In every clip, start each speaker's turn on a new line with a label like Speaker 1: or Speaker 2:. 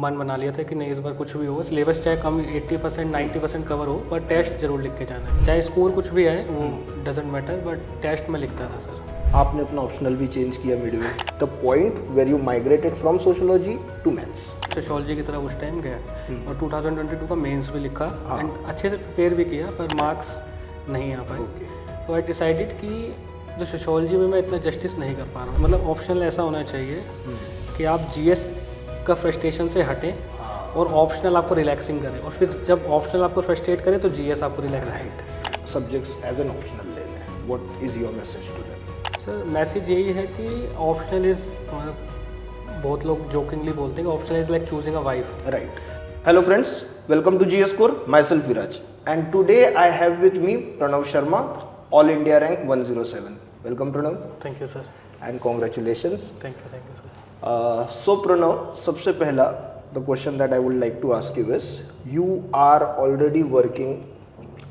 Speaker 1: मन बना लिया था कि नहीं इस बार कुछ भी हो, सिलेबस चाहे कम 80% 90% कवर हो, पर टेस्ट जरूर लिख के जाना है, चाहे स्कोर कुछ भी है वो डजेंट मैटर, बट टेस्ट में लिखता था सर।
Speaker 2: आपने अपना ऑप्शनल भी चेंज किया midway, the point where you migrated from sociology to maths.
Speaker 1: Sociology की तरफ उस टाइम गया और 2022 का मेंस भी लिखा एंड अच्छे से प्रिपेयर भी किया, पर मार्क्स नहीं आ पाए। तो आई डिसाइडेड कि जो सोशियोलॉजी में मैं इतना जस्टिस नहीं कर पा रहा हूँ, मतलब ऑप्शनल ऐसा होना चाहिए कि आप जीएस का फ्रस्ट्रेशन से हटें और ऑप्शनल आपको रिलैक्सिंग करें, और फिर जब ऑप्शनल आपको फ्रस्ट्रेट करे तो जीएस आपको relax
Speaker 2: right. Subjects as an optional ले लें, what is your message to them?
Speaker 1: Sir message यही है कि ऑप्शनल इज, बहुत लोग जोकिंगली बोलते हैं कि optional is like choosing a wife.
Speaker 2: Right. Hello friends, welcome to GS core, myself Viraj, and today I have with me Pranav Sharma, all India rank 107। Welcome Pranav.
Speaker 1: Thank you sir.
Speaker 2: And congratulations.
Speaker 1: Thank you sir.
Speaker 2: So Pranav, सबसे पहला the question that I would like to ask you is, you are already working,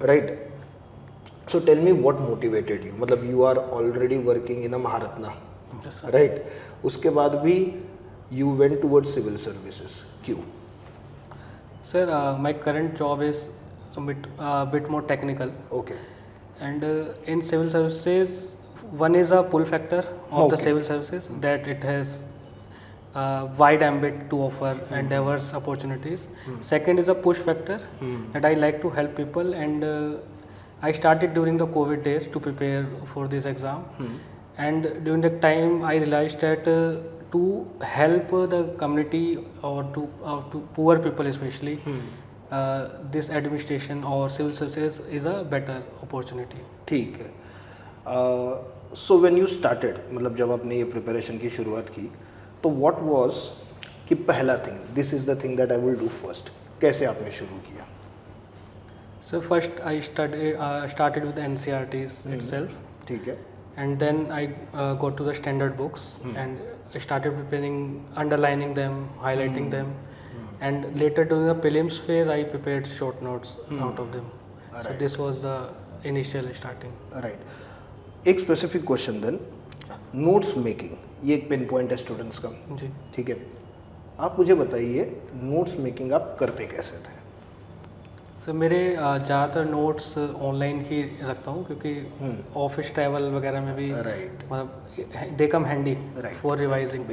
Speaker 2: right? So tell me what motivated you? मतलब you are already working in a Maharana, right? उसके बाद भी you went towards civil services. क्यों?
Speaker 1: Sir, my current job is a bit more technical.
Speaker 2: Okay.
Speaker 1: And in civil services, one is a pull factor of the civil services, that it has wide ambit to offer and diverse opportunities. Second is a push factor, that I like to help people, and I started during the COVID days to prepare for this exam. And during that time I realized that to help the community or to poor people especially, this administration or civil services is a better opportunity.
Speaker 2: ठीक है। So when you started, मतलब जब आपने ये preparation की शुरुआत की, तो व्हाट वाज कि पहला thing, this is the thing that I will do first, कैसे आपने शुरू किया?
Speaker 1: So first I started with NCERTs itself.
Speaker 2: ठीक है।
Speaker 1: And then I got to the standard books and I started preparing, underlining them, highlighting them, and later during the prelims phase I prepared short notes out of them. So this was the initial starting.
Speaker 2: Right. एक specific question then, notes making ये एक pin point है students का,
Speaker 1: जी
Speaker 2: ठीक है। आप मुझे बताइए नोट्स मेकिंग आप करते कैसे थे?
Speaker 1: सर मेरे ज़्यादातर नोट्स ऑनलाइन ही रखता हूँ, क्योंकि ऑफिस ट्रैवल वगैरह में भी मतलब दे कम हैंडी फॉर रिवाइजिंग।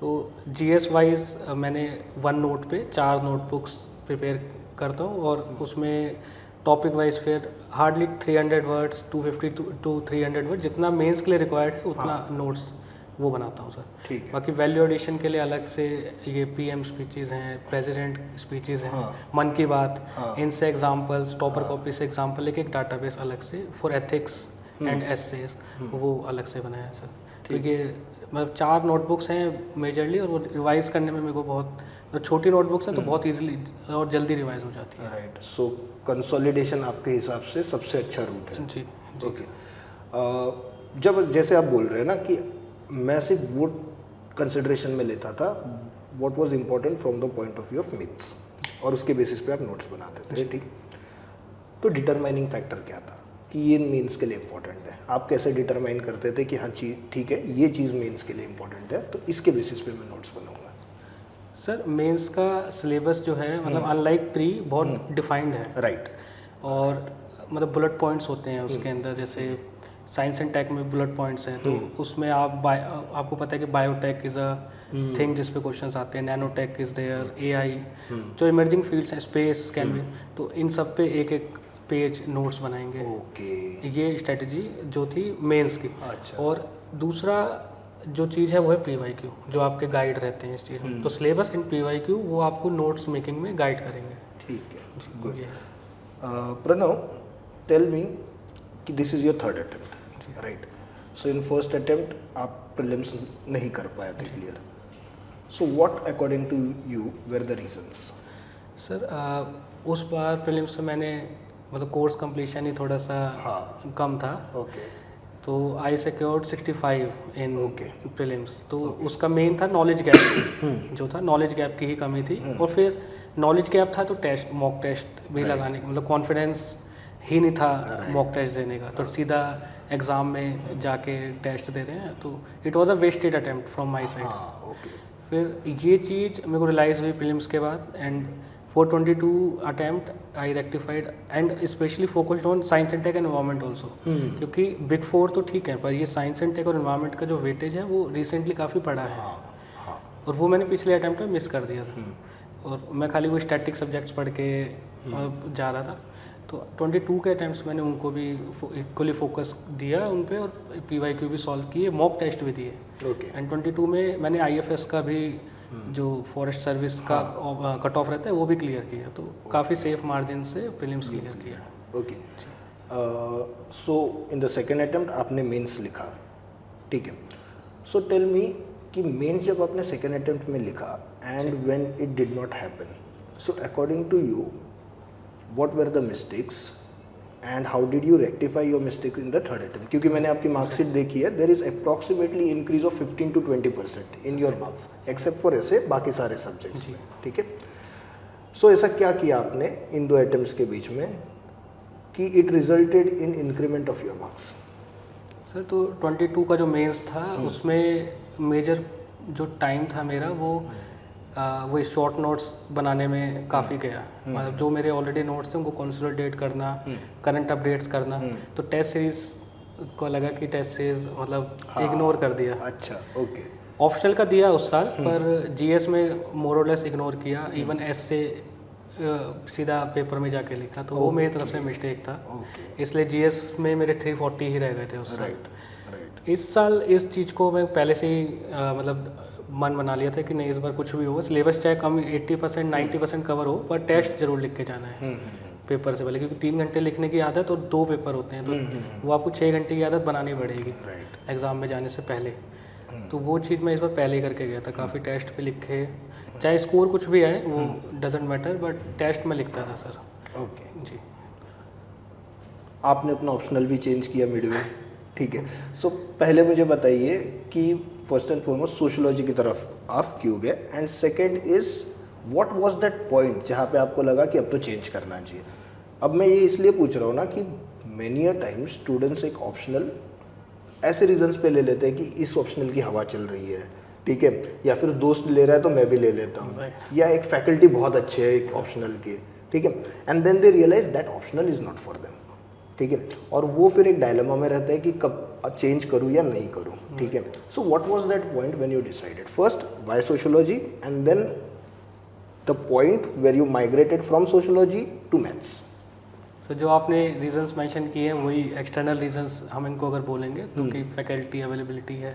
Speaker 1: तो जीएस वाइज मैंने वन नोट पे 4 नोटबुक्स प्रिपेयर करता हूँ, और उसमें टॉपिक वाइज फिर हार्डली 300 वर्ड्स 250 to 300 वर्ड जितना मेंस के लिए रिक्वायर्ड है उतना नोट्स वो बनाता हूँ सर।
Speaker 2: ठीक है।
Speaker 1: बाकी वैल्यू एडिशन के लिए अलग से ये पीएम स्पीचेस हैं, प्रेसिडेंट स्पीचेस हैं, मन की बात, इनसे एग्जांपल्स, टॉपर कॉपी से एग्जांपल लेके एक डाटाबेस अलग से फॉर एथिक्स एंड एसेस वो अलग से बनाया है सर। तो ये मतलब 4 नोटबुक्स हैं मेजरली, और वो रिवाइज करने में मेरे को बहुत, छोटी नोटबुक्स हैं तो बहुत ईजिली और जल्दी रिवाइज हो जाती है।
Speaker 2: राइट। सो कंसोलिडेशन आपके हिसाब से सबसे अच्छा रूट है।
Speaker 1: जी
Speaker 2: ओके। जब जैसे आप बोल रहे हैं ना कि मैं सिर्फ वो कंसिडरेशन में लेता था what was important from the point of view of means, और उसके बेसिस पे आप नोट्स बनाते थे, ठीक है। तो डिटरमाइनिंग फैक्टर क्या था कि ये मीन्स के लिए इम्पोर्टेंट है? आप कैसे डिटरमाइन करते थे कि हाँ चीज़ ठीक है, ये चीज़ मीन्स के लिए इम्पोर्टेंट है तो इसके बेसिस पे मैं नोट्स बनाऊंगा?
Speaker 1: सर मेंस का सिलेबस जो है मतलब अनलाइक प्री बहुत डिफाइंड है।
Speaker 2: राइट।
Speaker 1: और मतलब बुलेट पॉइंट्स होते हैं उसके अंदर, जैसे साइंस एंड टेक में बुलेट पॉइंट्स हैं, तो उसमें आपको पता है कि बायोटेक इज़ अ थिंग जिस पे क्वेश्चंस आते हैं, नैनोटेक इज़ देयर, एआई जो इमर्जिंग फील्ड्स हैं, स्पेस कैन बी, तो इन सब पे एक एक पेज नोट्स बनाएंगे।
Speaker 2: ओके।
Speaker 1: ये स्ट्रेटजी जो थी मेंस की।
Speaker 2: अच्छा।
Speaker 1: और दूसरा जो चीज़ है वो है पीवाईक्यू, जो आपके गाइड रहते हैं इस चीज़ में। तो सिलेबस इन पीवाईक्यू वो आपको नोट्स मेकिंग में गाइड करेंगे।
Speaker 2: ठीक है, गुड। प्रणव, टेल मी कि this is your third attempt, right? So in first attempt आप प्रीलिम्स नहीं कर पाए थे clear, so what according to you were the reasons?
Speaker 1: Sir उस बार प्रीलिम्स में मैंने मतलब कोर्स कंप्लीशन ही थोड़ा सा कम था।
Speaker 2: ओके।
Speaker 1: तो आई सिक्योर्ड 65 इन प्रीलिम्स। तो उसका मेन था नॉलेज गैप जो था, नॉलेज गैप की ही कमी थी। और फिर नॉलेज गैप था तो टेस्ट, मॉक टेस्ट भी लगाने का मतलब कॉन्फिडेंस ही नहीं था मॉक टेस्ट देने का, तो सीधा एग्ज़ाम में जाके टेस्ट दे रहे हैं, तो it was a wasted attempt from my side. फिर ये चीज़ मेरे को रियलाइज़ हुई प्रीलिम्स के बाद, and 422 attempt I rectified and specially focused on science and tech and environment also, क्योंकि बिग 4 तो ठीक है पर ये साइंस एंड टेक और एनवायरमेंट का जो वेटेज है वो रिसेंटली काफ़ी बढ़ा है, और वो मैंने पिछले अटैम्प्ट में मिस कर दिया था, और मैं खाली वो स्टैटिक सब्जेक्ट्स पढ़ के जा रहा था। तो 22 के अटैम्प्ट्स मैंने उनको भी इक्वली फोकस दिया उन पे, और PYQ भी सॉल्व किए, मॉक टेस्ट भी दिए, एंड 22 में मैंने IFS का भी जो फॉरेस्ट सर्विस का कट ऑफ रहता है वो भी क्लियर किया, तो काफ़ी सेफ मार्जिन से प्रीलिम्स क्लियर किया।
Speaker 2: Okay, so in the second attempt आपने मेंस लिखा, ठीक है। सो टेल मी कि मेंस जब आपने सेकेंड अटेम्प्ट में लिखा and when it did not happen, so according to you what were the mistakes and how did you rectify your mistake in the third attempt? क्योंकि मैंने आपकी marksheet देखी है, there is approximately increase of 15 to 20% in your marks except for essay बाकी सारे subjects में, ठीक है। सो ऐसा क्या किया आपने इन 2 अटेम्प्ट्स के बीच में कि it resulted in increment of your marks?
Speaker 1: Sir तो 22 का जो मेंस था उसमें मेजर जो टाइम था मेरा वो शॉर्ट नोट्स बनाने में काफ़ी गया, मतलब जो मेरे ऑलरेडी नोट्स थे उनको कंसोलिडेट करना, करंट अपडेट्स करना, तो टेस्ट सीरीज को लगा कि टेस्ट सीरीज मतलब इग्नोर कर दिया।
Speaker 2: अच्छा, ओके।
Speaker 1: ऑप्शनल का दिया उस साल, पर GS में मोर और लेस इग्नोर किया, इवन S से सीधा पेपर में जाके लिखा, तो वो मेरी तरफ से मिस्टेक था, इसलिए GS में मेरे 340 ही रह गए थे उस साल। इस साल इस चीज़ को मैं पहले से ही मतलब मन बना लिया था कि नहीं, इस बार कुछ भी हो, सिलेबस चाहे कम 80% 90% कवर हो, पर टेस्ट जरूर लिख के जाना है पेपर से पहले, क्योंकि 3 घंटे लिखने की आदत और 2 पेपर होते हैं, तो वो आपको 6 घंटे की आदत बनानी पड़ेगी एग्ज़ाम में जाने से पहले। तो वो चीज़ मैं इस बार पहले ही करके गया था, काफ़ी टेस्ट पे लिखे, चाहे स्कोर कुछ भी आए वो डजेंट मैटर, बट टेस्ट में लिखता था सर।
Speaker 2: ओके
Speaker 1: जी।
Speaker 2: आपने अपना ऑप्शनल भी चेंज किया मिडवे, ठीक है। सो पहले मुझे बताइए कि फर्स्ट एंड फॉरमोस्ट सोशियोलॉजी की तरफ आप क्यों गए, and second is what was that point जहाँ पे आपको लगा कि अब तो चेंज करना चाहिए? अब मैं ये इसलिए पूछ रहा हूँ ना कि मेनी अ टाइम्स स्टूडेंट्स एक ऑप्शनल ऐसे रीजंस पे ले लेते हैं कि इस ऑप्शनल की हवा चल रही है, ठीक है, या फिर दोस्त ले रहा है तो मैं भी ले लेता हूँ, या एक फैकल्टी बहुत अच्छे है एक ऑप्शनल के, ठीक है, and then they realize that optional is not for them, ठीक है, और वो फिर एक डायलेमा में रहता है कि कब चेंज करूँ या नहीं करूँ, ठीक है। So what was that point when you decided first why sociology, and then the point where you migrated from sociology to maths?
Speaker 1: सो जो आपने रीजंस मेंशन किए हैं वही एक्सटर्नल रीजंस हम इनको अगर बोलेंगे तो कि फैकल्टी अवेलेबिलिटी है,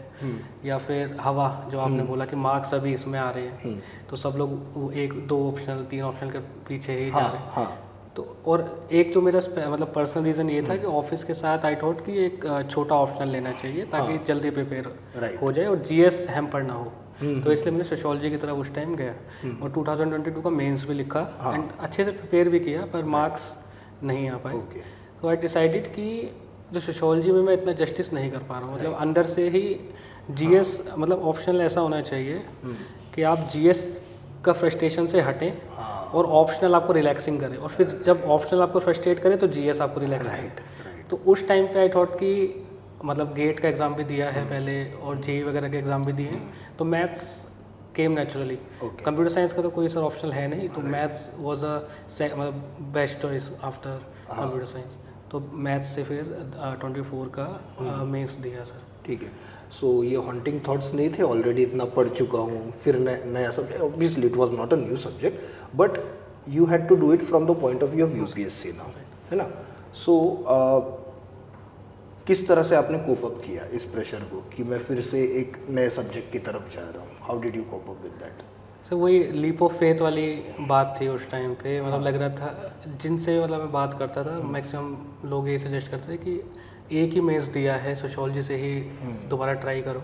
Speaker 1: या फिर हवा जो आपने बोला कि मार्क्स अभी इसमें आ रहे हैं, तो सब लोग 1 2 ऑप्शनल 3 ऑप्शनल के पीछे ही जा रहे हैं। तो और एक जो मेरा मतलब पर्सनल रीज़न ये था कि ऑफिस के साथ आई थॉट कि एक छोटा ऑप्शनल लेना चाहिए ताकि जल्दी प्रिपेयर हो जाए और GS हैम्पर ना हो, तो इसलिए मैंने सोशियोलॉजी की तरफ उस टाइम गया, और 2022 का मेंस भी लिखा एंड अच्छे से प्रिपेयर भी किया, पर मार्क्स नहीं आ पाए। तो आई डिसाइडेड कि जो सोशियोलॉजी में मैं इतना जस्टिस नहीं कर पा रहा हूँ, मतलब अंदर से ही GS मतलब ऑप्शनल ऐसा होना चाहिए कि आप GS का फ्रस्ट्रेशन से हटें और ऑप्शनल आपको रिलैक्सिंग करे, और फिर जब ऑप्शनल आपको फ्रस्ट्रेट करे तो GS आपको रिलैक्स करे। तो उस टाइम पे आई थॉट कि मतलब गेट का एग्ज़ाम भी दिया है पहले और JEE वगैरह के एग्ज़ाम भी दिए हैं, तो maths came naturally. Computer science का तो कोई सर ऑप्शनल है नहीं, तो मैथ्स वाज अ मतलब best choice after computer science, तो मैथ्स से फिर 24 का मेंस दिया सर।
Speaker 2: ठीक है। सो ये हॉन्टिंग थॉट्स नहीं थे, ऑलरेडी इतना पढ़ चुका हूँ, फिर नया subject, obviously it was not a new subject, but you had to do it from the point of view of UPSC now, है ना। सो किस तरह से आपने कोप अप किया इस प्रेशर को कि मैं फिर से एक नए सब्जेक्ट की तरफ जा रहा हूँ? How did you cope up with that?
Speaker 1: Sir वही लीप ऑफ फेथ वाली बात थी उस टाइम पे, मतलब लग रहा था जिनसे मतलब मैं बात करता था मैक्सिमम लोग ये सजेस्ट करते थे कि एक ही मेंस दिया है सोशियोलॉजी से ही दोबारा ट्राई करो,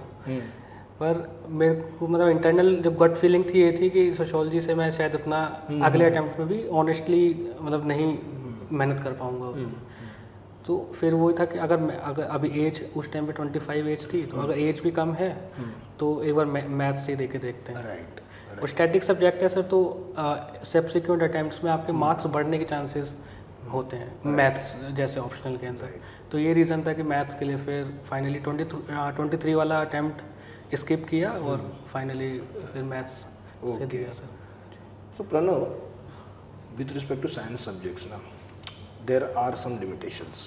Speaker 1: पर मेरे को मतलब इंटरनल जो गट फीलिंग थी ये थी कि सोशियोलॉजी से मैं शायद उतना अगले अटेम्प्ट में भी ऑनेस्टली मतलब नहीं मेहनत कर पाऊँगा। तो फिर वो था कि अगर अभी एज उस टाइम पे 25 एज थी, तो अगर एज भी कम है तो एक बार मैथ्स से देके देखते हैं।
Speaker 2: राइट।
Speaker 1: और स्टैटिक सब्जेक्ट है सर, तो सब्सिक्वेंट अटेम्प्ट्स में आपके मार्क्स बढ़ने के चांसेस होते हैं मैथ्स जैसे ऑप्शनल के अंदर। तो ये रीज़न था कि मैथ्स के लिए फिर फाइनली 23 वाला अटैम्प्ट स्किप किया और फाइनली फिर मैथ्स से
Speaker 2: Okay.
Speaker 1: दिया sir.
Speaker 2: So Pranav, with respect to science subjects ना, there are some limitations.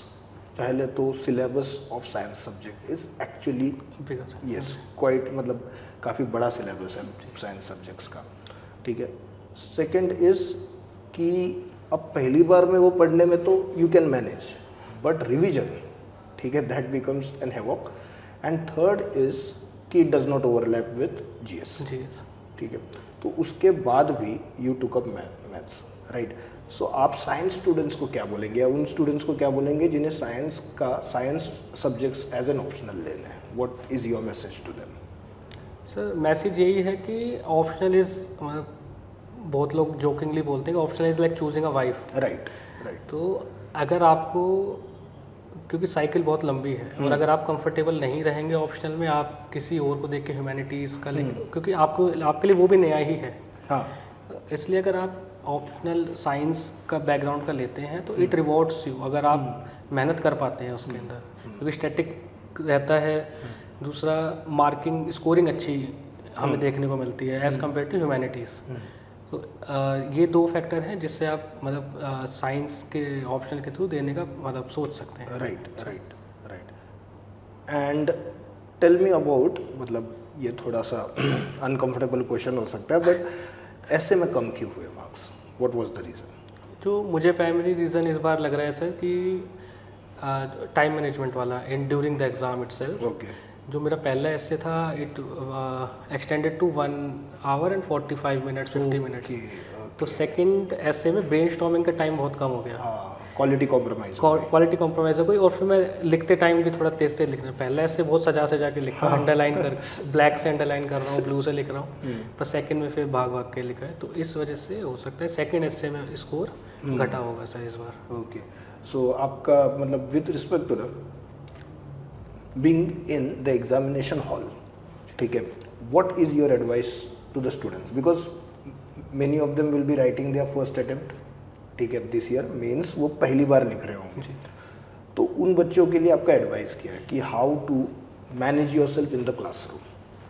Speaker 2: पहले तो syllabus of science subject is actually yes quite मतलब काफ़ी बड़ा syllabus है science subjects का, ठीक है। Second is कि अब पहली बार में वो पढ़ने में तो you can manage, but revision, ठीक है, that becomes an havoc. And third is कि it does not overlap with GS, ठीक है। तो उसके बाद भी you took up maths, right. So आप साइंस स्टूडेंट्स को क्या बोलेंगे, या उन स्टूडेंट्स को क्या बोलेंगे जिन्हें science subjects as an optional लेना है? What is your message to them?
Speaker 1: Sir message यही है कि ऑप्शनल इज़, बहुत लोग जोकिंगली बोलते हैं कि optional is like choosing a wife,
Speaker 2: right.
Speaker 1: तो अगर आपको, क्योंकि साइकिल बहुत लंबी है और अगर आप कंफर्टेबल नहीं रहेंगे ऑप्शनल में, आप किसी और को देख के ह्यूमैनिटीज़ का लेंगे, क्योंकि आपके लिए वो भी नया ही है।
Speaker 2: हाँ,
Speaker 1: इसलिए अगर आप ऑप्शनल साइंस का बैकग्राउंड का लेते हैं तो इट रिवॉर्ड्स यू, अगर आप मेहनत कर पाते हैं उसके अंदर, क्योंकि स्टैटिक रहता है। दूसरा, मार्किंग स्कोरिंग अच्छी हमें देखने को मिलती है एज़ कम्पेयर टू ह्यूमैनिटीज़। तो ये दो फैक्टर हैं जिससे आप मतलब साइंस के ऑप्शनल के थ्रू देने का मतलब सोच सकते हैं।
Speaker 2: Right. And tell me about, मतलब ये थोड़ा सा अनकंफर्टेबल क्वेश्चन हो सकता है, बट ऐसे में कम क्यों हुए marks? What was the reason?
Speaker 1: जो मुझे प्राइमरी रीज़न इस बार लग रहा है सर कि टाइम मैनेजमेंट वाला in during the exam itself.
Speaker 2: Okay.
Speaker 1: जो मेरा पहला ऐसे था, it extended to 1 hour and 45 minutes 50 minutes। तो सेकंड ऐसे में ब्रेनस्टॉर्मिंग का टाइम बहुत कम हो गया,
Speaker 2: क्वालिटी कॉम्प्रोमाइज़
Speaker 1: हो गई, और फिर मैं लिखते टाइम भी थोड़ा तेज लिखना। पहले ऐसे बहुत सजा के लिखा, अंडरलाइन कर, ब्लैक से अंडरलाइन कर रहा हूँ, ब्लू से लिख रहा हूँ, पर सेकंड में फिर भाग के लिखा है, तो इस वजह से हो सकता है सेकंड ऐसे में स्कोर घटा होगा सर इस बार।
Speaker 2: ओके। सो आपका मतलब विद रिस्पेक्ट टू ना being in the examination hall, ठीक है, what is your advice to the students? Because many of them will be writing their first attempt, ठीक है, दिस ईयर मीन्स वो पहली बार लिख रहे होंगे, तो उन बच्चों के लिए आपका एडवाइस क्या है कि how to manage yourself in the classroom,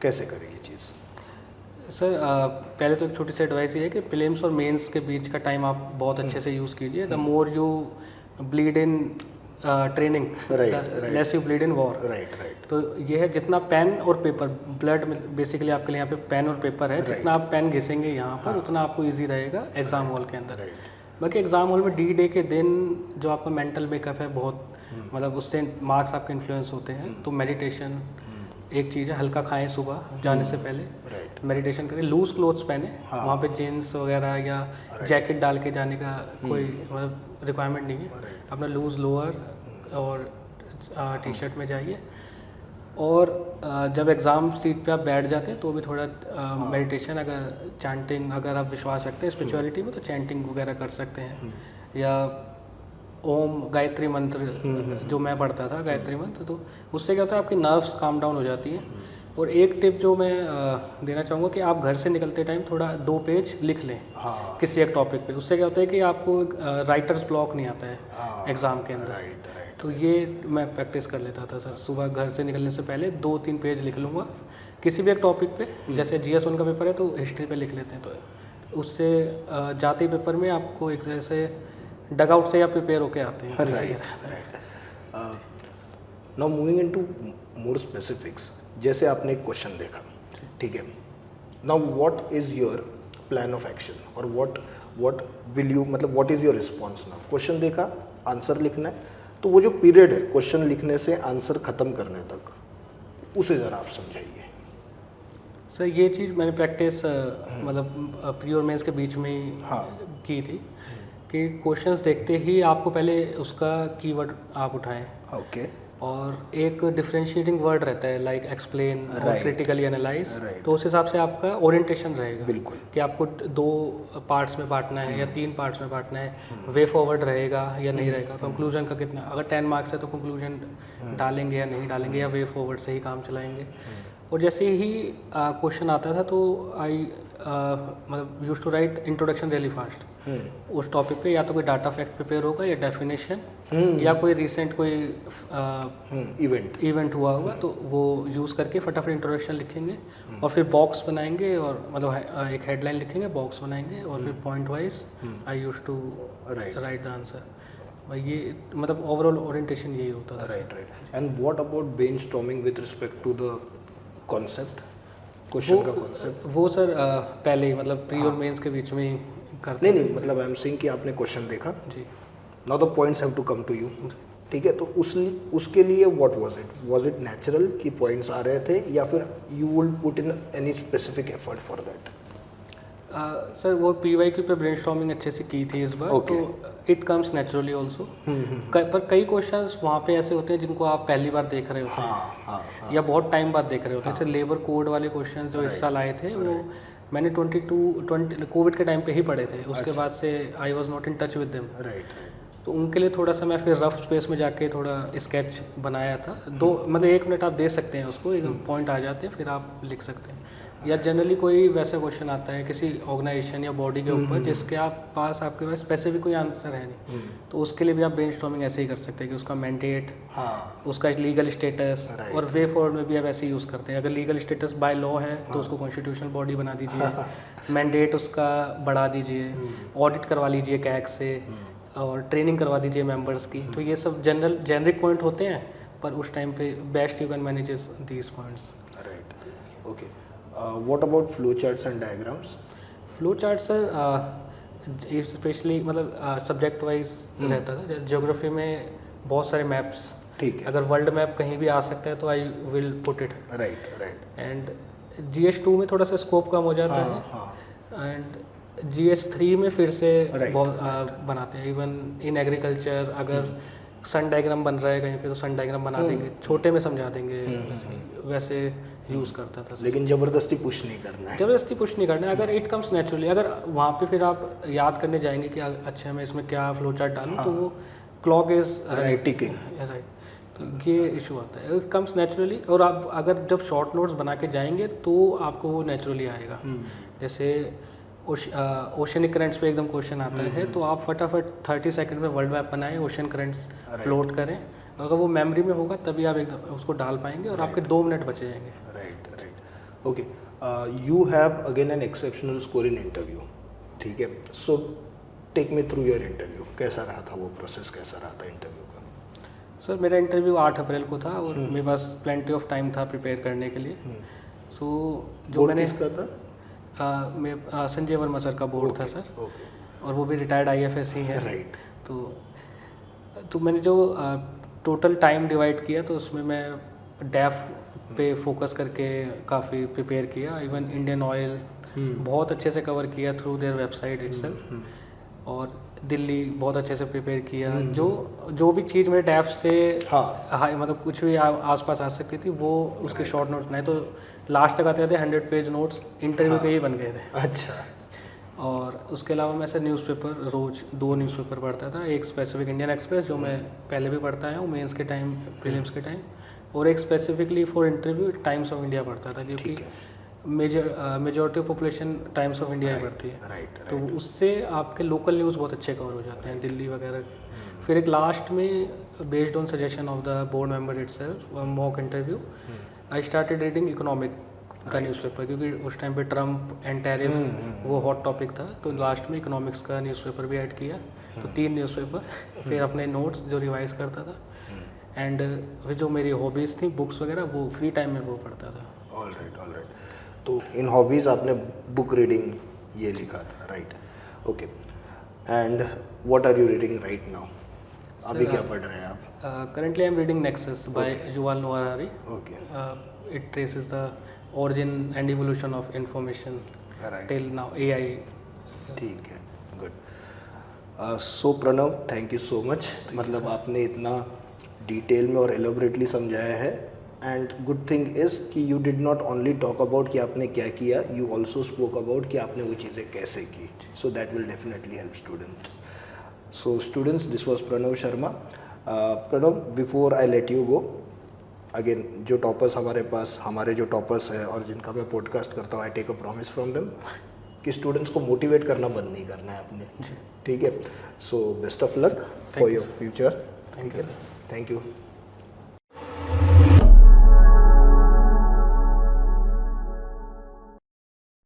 Speaker 2: कैसे करें ये चीज़?
Speaker 1: सर पहले तो एक छोटी सी एडवाइस ये है कि प्रीलिम्स और मेंस के बीच का टाइम आप बहुत अच्छे से यूज़ कीजिए। The more you bleed in training, less you bleed in war.
Speaker 2: Right.
Speaker 1: तो ये है, जितना पेन और पेपर, ब्लड बेसिकली आपके लिए यहाँ पे पेन और पेपर है, जितना आप पेन घिसेंगे यहाँ पर उतना आपको ईजी रहेगा एग्ज़ाम हॉल के अंदर। बाकी एग्ज़ाम हॉल में D-Day के दिन जो आपका मेंटल मेकअप है बहुत, मतलब उससे मार्क्स आपके इन्फ्लुएंस होते हैं। तो मेडिटेशन एक चीज़ है, हल्का खाएं सुबह जाने से पहले, मेडिटेशन करें, लूज क्लोथ्स पहने, वहाँ पे जीन्स वगैरह या जैकेट डाल के जाने का कोई मतलब रिक्वायरमेंट नहीं है। अपना लूज लोअर और टी-शर्ट में जाइए, और जब एग्ज़ाम सीट पे आप बैठ जाते हैं तो भी थोड़ा मेडिटेशन, अगर चैंटिंग, अगर आप विश्वास रखते हैं स्पिरिचुअलिटी में तो चैंटिंग वगैरह कर सकते हैं, या ओम गायत्री मंत्र जो मैं पढ़ता था, गायत्री मंत्र, तो उससे क्या होता है आपकी नर्व्स काम डाउन हो जाती हैं। और एक टिप जो मैं देना चाहूँगा कि आप घर से निकलते टाइम थोड़ा 2 पेज लिख लें किसी एक टॉपिक पे, उससे क्या होता है कि आपको राइटर्स ब्लॉक नहीं आता है एग्ज़ाम के अंदर। तो ये मैं प्रैक्टिस कर लेता था सर, सुबह घर से निकलने से पहले 2-3 पेज लिख लूँगा किसी भी एक टॉपिक पे, जैसे GS 1 का पेपर है तो हिस्ट्री पे लिख लेते हैं, तो उससे जाते ही पेपर में आपको एक तरह से डग आउट से या प्रिपेयर होके आते हैं।
Speaker 2: Now moving into more specifics, जैसे आपने एक क्वेश्चन देखा, ठीक है, now what is your plan of action, और व्हाट विल यू, मतलब what is your response? Now question देखा, आंसर लिखना है, तो वो जो पीरियड है क्वेश्चन लिखने से आंसर ख़त्म करने तक, उसे ज़रा आप समझाइए।
Speaker 1: सर ये चीज़ मैंने प्रैक्टिस मतलब प्री और मेंस के बीच में ही की थी, कि क्वेश्चंस देखते ही आपको पहले उसका कीवर्ड आप उठाएं,
Speaker 2: ओके,
Speaker 1: और एक डिफरेंशिएटिंग वर्ड रहता है लाइक एक्सप्लेन और क्रिटिकली एनालाइज, तो उस हिसाब से आपका ओरिएंटेशन रहेगा।
Speaker 2: बिल्कुल,
Speaker 1: कि आपको 2 पार्ट्स में बांटना है या 3 पार्ट्स में बांटना है, वे फॉरवर्ड रहेगा या नहीं रहेगा, कंक्लूजन का कितना, अगर 10 मार्क्स है तो कंक्लूजन डालेंगे या नहीं डालेंगे, या वे फॉरवर्ड से ही काम चलाएंगे। और जैसे ही क्वेश्चन आता था तो आई मतलब use to write introduction really fast. उस टॉपिक पे या तो कोई डाटा फैक्ट प्रिपेयर होगा या डेफिनेशन या कोई रिसेंट कोई इवेंट हुआ होगा तो वो यूज़ करके फटाफट इंट्रोडक्शन लिखेंगे और फिर बॉक्स बनाएंगे और मतलब एक हेडलाइन लिखेंगे, बॉक्स बनाएंगे और फिर point wise I use to write the answer. भाई ये मतलब ओवरऑल ओरिएंटेशन यही होता था।
Speaker 2: Right. And what about brainstorming with respect to the concept, question का कॉन्सेप्ट?
Speaker 1: वो सर पहले ही मतलब प्री और मेंस के बीच में ही करते।
Speaker 2: नहीं मतलब आई एम सेइंग कि आपने क्वेश्चन देखा
Speaker 1: जी,
Speaker 2: now the points have to come to you, ठीक है? तो उसके लिए व्हाट वाज इट नेचुरल कि पॉइंट्स आ रहे थे या फिर you will put in any specific effort for that?
Speaker 1: Sir वो PYQ पे ब्रेनस्टॉर्मिंग अच्छे से की थी इस बार।
Speaker 2: Okay.
Speaker 1: तो इट कम्स नेचुरली ऑल्सो। पर कई क्वेश्चंस वहाँ पे ऐसे होते हैं जिनको आप पहली बार देख रहे होते हैं या बहुत टाइम बाद देख रहे होते हैं। जैसे लेबर कोड वाले क्वेश्चंस जो इस साल आए थे वो मैंने 20 कोविड के टाइम पे ही पढ़े थे। उसके बाद से I was not in touch with them. तो उनके लिए थोड़ा सा मैं फिर रफ स्पेस में जाके थोड़ा स्केच बनाया था। मतलब 1 मिनट आप दे सकते हैं उसको, एक पॉइंट आ जाते हैं फिर आप लिख सकते हैं। या जनरली कोई वैसा क्वेश्चन आता है किसी ऑर्गेनाइजेशन या बॉडी के ऊपर जिसके आपके पास स्पेसिफिक कोई आंसर है नहीं, तो उसके लिए भी आप ब्रेनस्टॉर्मिंग ऐसे ही कर सकते हैं कि उसका मैंडेट, उसका लीगल स्टेटस और वे फॉरवर्ड में भी आप ऐसे ही यूज़ करते हैं। अगर लीगल स्टेटस बाय लॉ है तो उसको कॉन्स्टिट्यूशनल बॉडी बना दीजिए, मैंडेट उसका बढ़ा दीजिए, ऑडिट करवा लीजिए कैग से और ट्रेनिंग करवा दीजिए मेंबर्स की। तो ये सब जेनरिक पॉइंट होते हैं, पर उस टाइम पे best you can manage these points.
Speaker 2: Right, okay. What about flow charts and diagrams?
Speaker 1: Flow chart sir specially मतलब सब्जेक्ट वाइज रहता था। ज्योग्राफी में बहुत सारे मैप्स,
Speaker 2: ठीक है,
Speaker 1: अगर वर्ल्ड मैप कहीं भी आ सकता है तो I will put it.
Speaker 2: Right.
Speaker 1: And GS2 में थोड़ा सा स्कोप कम हो जाता है एंड GS3 में फिर से बहुत बनाते हैं। इवन इन एग्रीकल्चर अगर सन डायग्राम बन रहा है कहीं पे तो सन डायग्राम बना देंगे, छोटे में समझा देंगे। वैसे यूज़ करता था।
Speaker 2: लेकिन ज़बरदस्ती पुश नहीं करना है।
Speaker 1: ज़बरदस्ती पुश नहीं करना है। अगर इट कम्स नेचुरली, अगर वहाँ पे फिर आप याद करने जाएंगे कि अच्छा मैं इसमें क्या फ्लो चार्ट डालूँ, तो वो क्लॉक इज
Speaker 2: टिकिंग,
Speaker 1: राइट। तो ये इशू आता है। It comes naturally. और आप अगर जब शॉर्ट नोट्स बना के जाएंगे तो आपको वो नेचुरली आएगा। जैसे ओशनिक करंट्स पे एकदम क्वेश्चन आता है तो आप फटाफट 30 सेकंड में वर्ल्ड मैप बनाएं, ओशन करंट्स प्लॉट करें। अगर वो मेमोरी में होगा तभी आप एकदम उसको डाल पाएंगे और आपके 2 मिनट बचे जाएंगे।
Speaker 2: Right. Okay, you have again an exceptional score in interview, ठीक है? So take me through your interview. कैसा रहा था वो प्रोसेस, कैसा रहा था इंटरव्यू का?
Speaker 1: सर मेरा इंटरव्यू 8 अप्रैल को था और मेरे पास प्लेंटी ऑफ टाइम था प्रिपेयर करने के लिए। सो जो मैंने
Speaker 2: किसका था?
Speaker 1: संजय वर्मा सर का बोर्ड था सर, और वो भी रिटायर्ड IFS ही है।
Speaker 2: राइट।
Speaker 1: तो मैंने जो टोटल टाइम डिवाइड किया तो उसमें मैं डेफ पे फोकस करके काफ़ी प्रिपेयर किया। इवन इंडियन ऑयल बहुत अच्छे से कवर किया थ्रू देयर वेबसाइट इटसेल्फ, और दिल्ली बहुत अच्छे से प्रिपेयर किया। जो भी चीज़ मेरे डेफ से मतलब कुछ भी आसपास आ सकती थी वो उसके शॉर्ट नोट्स बनाए। तो लास्ट तक आते थे 100 पेज नोट्स इंटरव्यू पे ही बन गए थे।
Speaker 2: अच्छा।
Speaker 1: और उसके अलावा मैं सर न्यूज़पेपर रोज़ 2 न्यूज़पेपर पढ़ता था। एक स्पेसिफिक इंडियन एक्सप्रेस जो मैं पहले भी पढ़ता आया हूँ मेंस के टाइम, प्रीलिम्स के टाइम, और एक specifically for interview Times of India पढ़ता था, क्योंकि majority of population Times of India ही पढ़ती है। तो उससे आपके लोकल न्यूज़ बहुत अच्छे कवर हो जाते हैं, दिल्ली वगैरह। फिर एक लास्ट में based on suggestion of the board member itself mock interview I started reading economic का न्यूज़पेपर, क्योंकि उस टाइम पे ट्रम्प एंड टैरिफ वो हॉट टॉपिक था। तो लास्ट में इकोनॉमिक्स का न्यूज़पेपर भी ऐड किया, तो 3 न्यूज़पेपर। फिर अपने नोट्स जो रिवाइज करता था, एंड फिर जो मेरी हॉबीज़ थी बुक्स वगैरह वो फ्री टाइम में वो पढ़ता था।
Speaker 2: All right. तो इन हॉबीज़ आपने बुक रीडिंग ये लिखा था, right? Okay. And what are you reading right now? अभी क्या पढ़ रहे हैं आप?
Speaker 1: Currently I am reading Nexus by Yuval Noah Harari.
Speaker 2: Okay.
Speaker 1: It traces the origin and evolution of information till now, AI.
Speaker 2: ठीक है, good. So Pranav, thank you so much. मतलब आपने इतना डिटेल में और एलोबरेटली समझाया है, एंड गुड थिंग इज़ कि you did not only talk about कि आपने क्या किया, यू ऑल्सो स्पोक अबाउट कि आपने वो चीज़ें कैसे की। So that will definitely help students. So students, this was Pranav Sharma. Pranav, before I let you go, again जो टॉपर्स हमारे पास, हमारे जो टॉपर्स हैं और जिनका मैं पॉडकास्ट करता हूँ, I take a promise from them कि स्टूडेंट्स को मोटिवेट करना बंद नहीं करना है अपने,
Speaker 1: जी
Speaker 2: ठीक है। So best of luck for your future,
Speaker 1: Thank
Speaker 2: ठीक
Speaker 1: you,
Speaker 2: है, थैंक यू।